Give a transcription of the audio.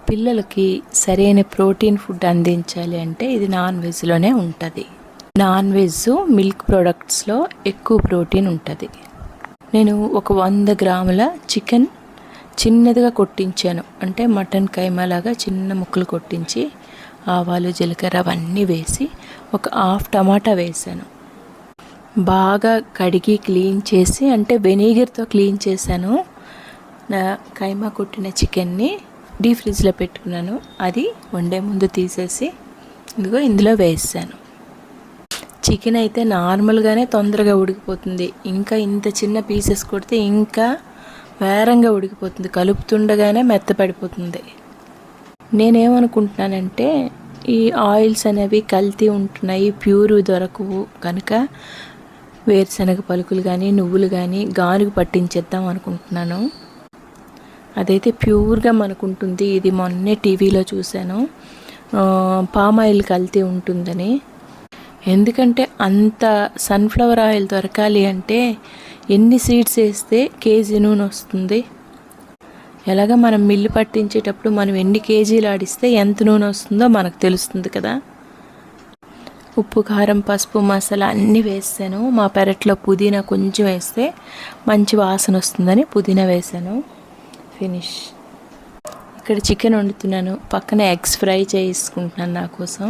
పిల్లలకి సరైన protein food అందించాలి అంటే ఇది నాన్ వెజ్లోనే ఉంటుంది. నాన్ వెజ్ మిల్క్ ప్రోడక్ట్స్లో ఎక్కువ ప్రోటీన్ ఉంటుంది. నేను ఒక 100 గ్రాముల చికెన్ చిన్నదిగా కొట్టించాను, అంటే మటన్ కైమా లాగా చిన్న ముక్కలు కొట్టించి ఆవాలు జీలకర్ర అవన్నీ వేసి ఒక హాఫ్ టమాటా వేసాను. బాగా కడిగి క్లీన్ చేసి, అంటే వెనిగర్తో క్లీన్ చేశాను. నా కైమా కొట్టిన చికెన్ని డీప్ ఫ్రిడ్జ్లో పెట్టుకున్నాను. అది వండే ముందు తీసేసి ఇదిగో ఇందులో వేసాను. చికెన్ అయితే నార్మల్గానే తొందరగా ఉడికిపోతుంది. ఇంకా ఇంత చిన్న పీసెస్ కొడితే ఇంకా వేరంగా ఉడికిపోతుంది, కలుపుతుండగానే మెత్తపడిపోతుంది. నేనేమనుకుంటున్నానంటే ఈ ఆయిల్స్ అనేవి కల్తీ ఉంటున్నాయి, ప్యూర్ దొరకవు కనుక వేరుశనగ పలుకులు కానీ నువ్వులు కానీ గానుగు పట్టించేద్దాం అనుకుంటున్నాను. అదైతే ప్యూర్గా మనకుంటుంది. ఇది మొన్నే టీవీలో చూశాను, పామ్ ఆయిల్ కల్తీ ఉంటుందని. ఎందుకంటే అంత సన్ఫ్లవర్ ఆయిల్ దొరకాలి అంటే ఎన్ని సీడ్స్ వేస్తే కేజీ నూనె వస్తుంది. ఎలాగ మనం మిల్లు పట్టించేటప్పుడు మనం ఎన్ని కేజీలు ఆడిస్తే ఎంత నూనె వస్తుందో మనకు తెలుస్తుంది కదా. ఉప్పు కారం పసుపు మసాలా అన్నీ వేసాను. మా పెరట్లో పుదీనా కొంచెం వేస్తే మంచి వాసన వస్తుందని పుదీనా వేసాను. ఫినిష్. ఇక్కడ చికెన్ వండుతున్నాను, పక్కన ఎగ్స్ ఫ్రై చేసుకుంటున్నాను నా కోసం.